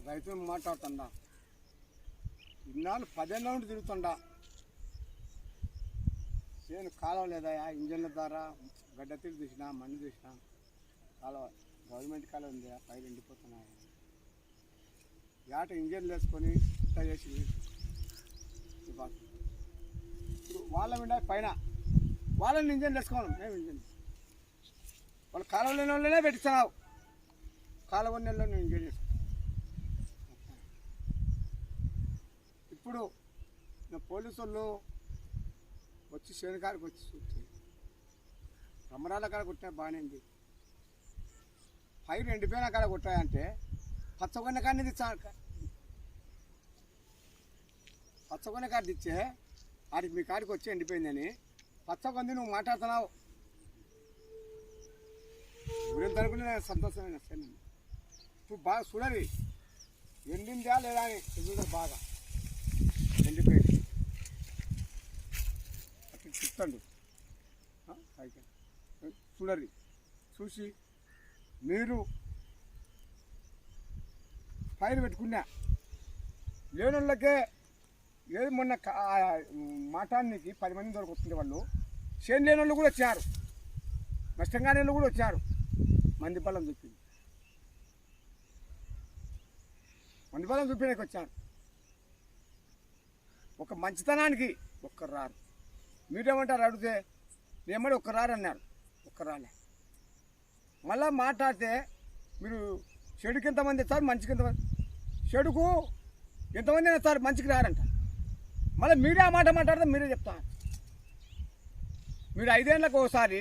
రైతు మాట్లాడుతుండా ఇన్నాళ్ళు 10 ఏళ్ళ నుండి తిరుగుతుండా చేను కాలువ లేదా ఇంజన్ల ద్వారా గడ్డ తీరు తీసిన మన్ను తీసిన కాలువ గవర్నమెంట్ కాలువ ఉంది పైరు ఎండిపోతున్నాయి ఏట ఇంజన్లు వేసుకొని ఇట్లా చేసి ఇప్పుడు వాళ్ళ మీద పైన వాళ్ళని ఇంజన్లు వేసుకోవాలి మేము ఇంజన్ వాళ్ళు కాలువ లేని వాళ్ళనే పెట్టిస్తున్నావు కాలువ నెలలో నేను ఇంజన్ వేసుకున్నాను ఇప్పుడు నా పోలీసు వాళ్ళు వచ్చి శనికాడికి వచ్చి చూస్తే రమరాల కాడ కొట్టినా బాగానే ఉంది పైరు ఎండిపోయిన కాడ కొట్టాయంటే పచ్చగొన్న కాడిని తెచ్చా పచ్చగొన్న కాడ తెచ్చే వాడికి మీ కాడికి వచ్చి ఎండిపోయిందని పచ్చగొంది నువ్వు మాట్లాడుతున్నావు గురించి అనుకుని నేను సంతోషమైన నువ్వు బాగా చూడాలి ఎండిందా లేదా అని చూడ బాగా ఎండిపోయింది అట్లా చెప్తాడు చూడరి చూసి మీరు పైరు పెట్టుకున్నా లేనోళ్ళకే ఏది మొన్న మాటానికి 10 మంది వరకు వస్తుంది వాళ్ళు చేను లేని వాళ్ళు కూడా వచ్చారు నష్టంగా వాళ్ళు కూడా వచ్చారు మంది బలం చూపింది మంది బలం చూపించడానికి వచ్చారు ఒక మంచితనానికి ఒక్కరు రారు మీరేమంటారు అడిగితే ఏమని ఒక్కరు రారు అన్నారు ఒక్కరు రాలే మళ్ళా మాట్లాడితే మీరు చెడుకి ఎంతమంది ఇస్తారు మంచికి ఎంతమంది చెడుకు ఎంతమంది ఇస్తారు మంచికి రారంట మళ్ళీ మీరే ఆ మాట మాట్లాడితే మీరే చెప్తారు మీరు 5 ఏళ్ళకు ఒకసారి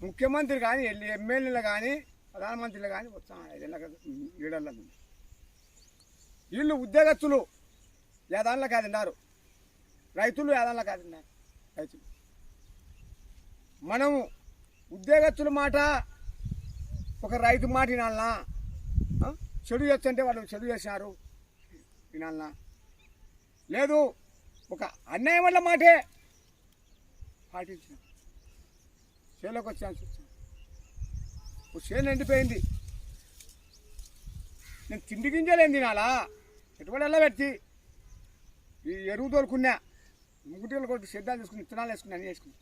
ముఖ్యమంత్రి కానీ ఎమ్మెల్యేలు కానీ ప్రధానమంత్రులు కానీ వస్తాను 5 ఏళ్ళ 7 ఏళ్ళ వీళ్ళు ఉద్యోగస్తులు యాదాన్లో కాదిన్నారు రైతులు యాదాన్లో కాదిన్నారు రైతులు మనము ఉద్యోగస్తుల మాట ఒక రైతు మాట వినాలనా చెడు చేస్తుంటే వాళ్ళు చెడు చేసినారు వినాలనా లేదు ఒక అన్యాయం వల్ల మాటే పాటించిన చేలోకి వచ్చాను చూసాను చేను ఎండిపోయింది నేను తిండి గింజలేం తినాలా పెట్టుబడి ఎలా పెట్టి ఈ ఎరువు తోలుకున్నా ముగ్గుటిలు కొట్టి సిద్ధాలు తీసుకుని విత్తనాలు వేసుకుని అన్నీ వేసుకుని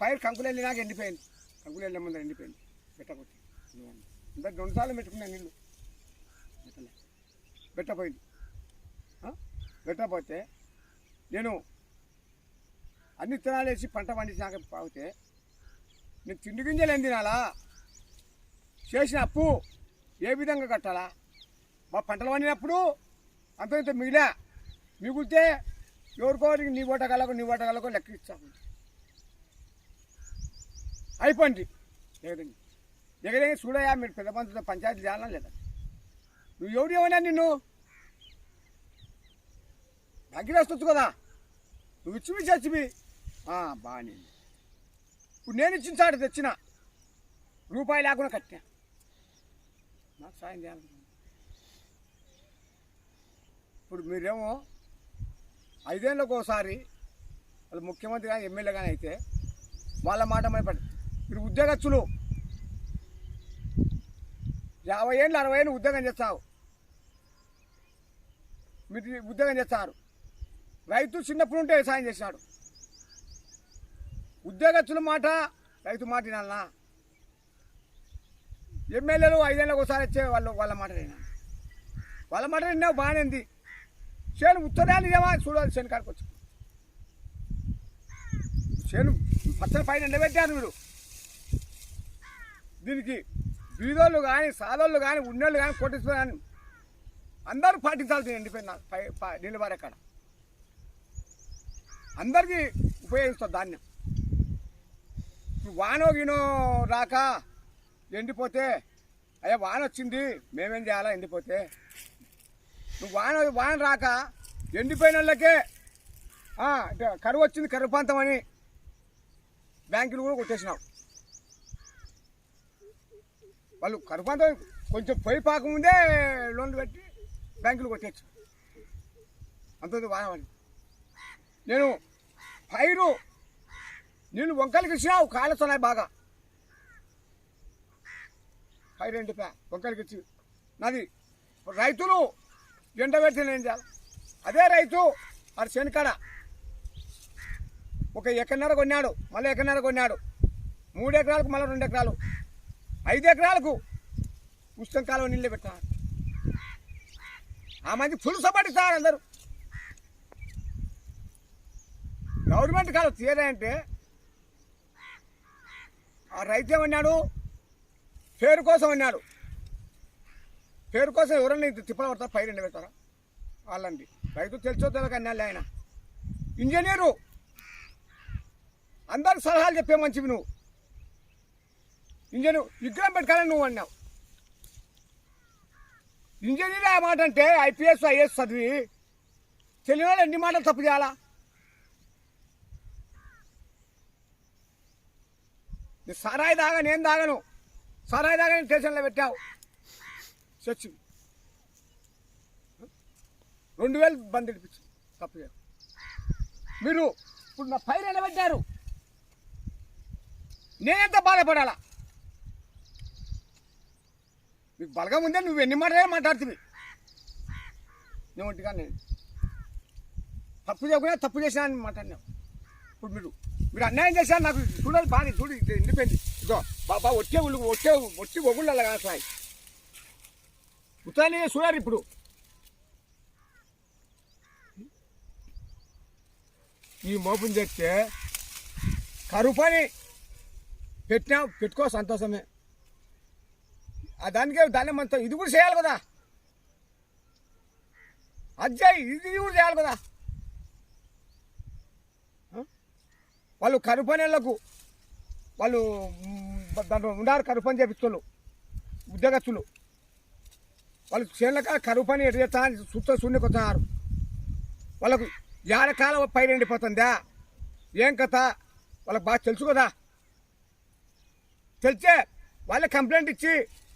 పైరు కంకులు వెళ్ళి నాకు ఎండిపోయింది కంకులు వెళ్ళే ముందు ఎండిపోయింది పెట్టకొచ్చి ఇంకా 2 సార్లు పెట్టుకున్నా నీళ్ళు పెట్టపోయింది పెట్టకపోతే నేను అన్ని విత్తనాలు వేసి పంట పండించాక పాగితే నేను తిండి గింజలు ఏం తినాలా చేసిన అప్పు ఏ విధంగా కట్టాలా మా పంటలు పండినప్పుడు అంత ఇంత మిగిలితే ఎవరికోరికి నీ ఓటగలకు లెక్క ఇస్తాము అయిపోయింది ఎగదే చూడయా మీరు పెద్ద మంత్రితో పంచాయతీ చేయాలా లేదా నువ్వు ఎవరు ఏమన్నా నిన్ను దగ్గర వస్తుంది కదా నువ్వు ఇచ్చివి చచ్చివి బాగానే ఇప్పుడు నేను ఇచ్చిన చాటు తెచ్చిన రూపాయి లేకుండా కట్టినా నాకు సాయం చేయాలి ఇప్పుడు మీరేమో 5 ఏళ్ళకు ఒకసారి వాళ్ళు ముఖ్యమంత్రి కానీ ఎమ్మెల్యే కానీ అయితే వాళ్ళ మాట పడి మీరు ఉద్యోగస్తులు 50 ఏళ్ళు 60 ఏళ్ళు ఉద్యోగం చేస్తావు మీరు ఉద్యోగం చేస్తారు రైతు చిన్నప్పుడు ఉంటే వ్యవసాయం చేసినాడు ఉద్యోగస్తుల మాట రైతు మాట వినాలనా ఎమ్మెల్యేలు 5 ఏళ్ళకు ఒకసారి వచ్చే వాళ్ళ మాట వినాలి వాళ్ళ మాట విన్నావు బాగానే ఉంది చేను ఉత్తరాలు ఏమా చూడాలి చేను కాడికి వచ్చి చేను పచ్చని పైన ఎండబెట్టారు మీరు దీనికి బీదోళ్ళు కానీ సాదోళ్ళు కానీ ఉన్నోళ్ళు కానీ కోటేశ్వరు కానీ అందరూ పాటించాల్సింది ఎండిపోయిన నీళ్ళబారే కాడ అందరికీ ఉపయోగిస్తుంది ధాన్యం వానో గినో రాక ఎండిపోతే అయ్యా వాన వచ్చింది మేమేం చేయాలా ఎండిపోతే నువ్వు వాన రాక ఎండిపోయిన వాళ్ళకే కరువు వచ్చింది కరువు ప్రాంతం అని బ్యాంకులు కూడా కొట్టేసినావు వాళ్ళు కరువు ప్రాంతం కొంచెం పొయ్యి పాకముందే లోన్లు పెట్టి బ్యాంకులు కొట్టేచ్చు అంతుంది వాన నేను పైరు నేను వంకలకి ఇచ్చినావు కాలుస్తున్నాయి బాగా పైరు ఎండిపోయా ఒక్కరికి ఇచ్చి నాది రైతులు ఎండబెట్టిన ఏం చేయాలి అదే రైతు అది శనికాడ ఒక ఎకరన్నర కొన్నాడు మళ్ళీ ఎకరన్నర కొన్నాడు 3 ఎకరాలకు మళ్ళీ 2 ఎకరాలు 5 ఎకరాలకు ఉచితం కాలువ నీళ్ళు పెట్టారు ఆ మంది ఫుల్ సపోర్ట్ ఇస్తారు అందరూ గవర్నమెంట్ కాలువ తీయదంటే ఆ రైతు ఏమన్నాడు పేరు కోసం అన్నాడు పేరు కోసం ఎవరన్నా తిప్పలు పడతారు పైరు ఎండబెడతారా వాళ్ళండి రైతు తెలిసో తెలియక అన్నాళ్ళు ఆయన ఇంజనీరు అందరు సలహాలు చెప్పే మంచివి నువ్వు ఇంజనీర్ విగ్రహం పెట్టుకోవాలని నువ్వు అన్నావు ఇంజనీర్ ఆ మాట అంటే ఐపీఎస్ ఐఏఎస్ చదివి తెలియని వాళ్ళు ఎన్ని మాటలు తప్పు చేయాలా నీ సరాయి దాగా నేను దాగను సరాయి దాగా నేను స్టేషన్లో పెట్టావు చచ్చి 2000 బంద్ ఇడిపించు తప్పు మీరు ఇప్పుడు నా పైరు ఎండబెట్టారు నేనెంత బాధపడాలా నీకు బలగం ఉందే నువ్వు ఎన్ని మాటలే మాట్లాడుతుంది నేను ఒంటిగా నేను తప్పు చేయకుండా తప్పు చేసినా అని మాట్లాడినావు ఇప్పుడు మీరు అన్యాయం చేశారు నాకు చూడాలి బాగా చూడు ఎండిపోయింది ఇదో బాబా వచ్చే ఒగుళ్ళు అలా కాసాయి ఉత్తరాన్ని చూడాలి ఇప్పుడు ఈ మోపుని చెప్తే కరువు పని పెట్టుకో సంతోషమే దాన్ని మనతో ఇది కూడా చేయాలి కదా అజ్జాయి ఇది కూడా చేయాలి కదా వాళ్ళు కరువు పనులకు వాళ్ళు దాంట్లో ఉన్నారు కరువు పని చేపిస్తున్నారు ఉద్యోగస్తులు వాళ్ళు చేనులక కరువు పని ఎటు చేస్తా శూన్యకి వస్తున్నారు వాళ్ళకు ఏడకాల పైరు ఎండిపోతుందా ఏం కథ వాళ్ళకి బాగా తెలుసు కదా తెలిసే వాళ్ళే కంప్లైంట్ ఇచ్చి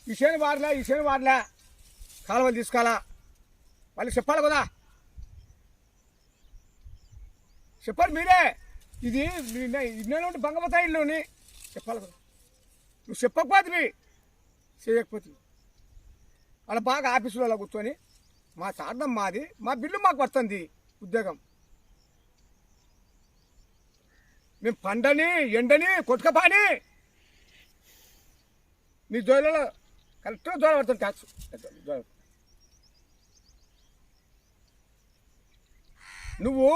ఈ చేను వాడలే కాలువలు తీసుకోవాలా వాళ్ళు చెప్పాలి కదా చెప్పాలి మీరే ఇది నేను బంగపోతా ఇల్లుని చెప్పాలి కదా నువ్వు చెప్పకపోతే చేయకపోతే వాళ్ళ బాగా ఆఫీసులో అలా కూర్చొని మా చార్థం మాది మా బిల్లు మాకు వస్తుంది ఉద్యోగం మేము పండని ఎండని కొట్టుకపాని నీ జోలలో కరెక్ట్గా జోల పడుతుంది ట్యాక్స్ నువ్వు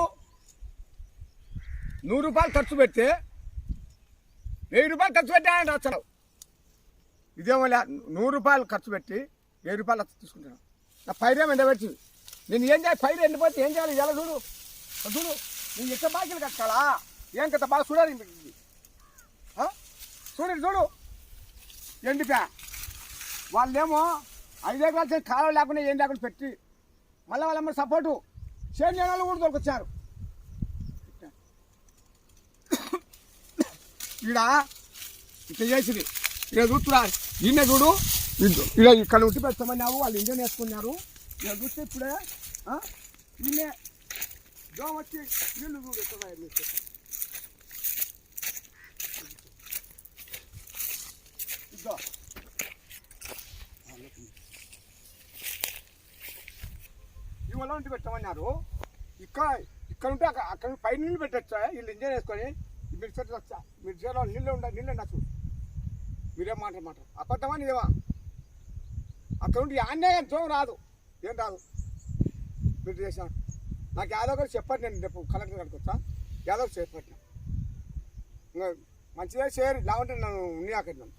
100 రూపాయలు ఖర్చు పెడితే 1000 రూపాయలు ఖర్చు పెట్టాలని రాస్తున్నావు ఇదేమో 100 రూపాయలు ఖర్చు పెట్టి 1000 రూపాయలు తీసుకుంటున్నావు నా పైరేమో ఎండబెట్టి నేను ఏం చేయాలి పైరు ఎండిపోతే ఏం చేయాలి ఎలా చూడు నేను ఎంత బాకీలు కట్టాలా ఏం కదా బాగా చూడాలి చూడు ఎండిపా వాళ్ళేమో 5 ఎకరాలు కాలం లేకుండా ఏం లేకుండా పెట్టి మళ్ళీ వాళ్ళమ్మ సపోర్టు చేను జనాలు కూడా దొరికొచ్చారు ఈడ ఇట్లా చేసింది ఇక చూస్తురా ఈయన చూడు ఇలా ఇక్కడ ఉంటి పెట్టమన్నావు వాళ్ళు ఇంజన్ వేసుకున్నారు ఇలా చూస్తే ఇప్పుడే ఈయనే దోమ వచ్చి నీళ్ళు చూడు ఇద్దో ఇవాళ ఉంటి పెట్టమన్నారు ఇక్కడ ఉంటే అక్కడ పై నీళ్ళు పెట్టచ్చా వీళ్ళు ఇంజన్ వేసుకొని మీరు చేలో నీళ్ళు ఉండచ్చు మీరేం మాట అబద్ధమా నీదేవా అక్కడ ఉండి అన్యాయం చూడ రాదు ఏం రాదు మీరు చేశాను నాకు యాదవ్ గారు చెప్పండి నేను రేపు కలెక్టర్ గారికి వచ్చా యాదవ్ చెప్పట్టినా ఇంకా మంచిగా చేయరు లేకుంటే నన్ను ఉన్ని ఆకట్టినాను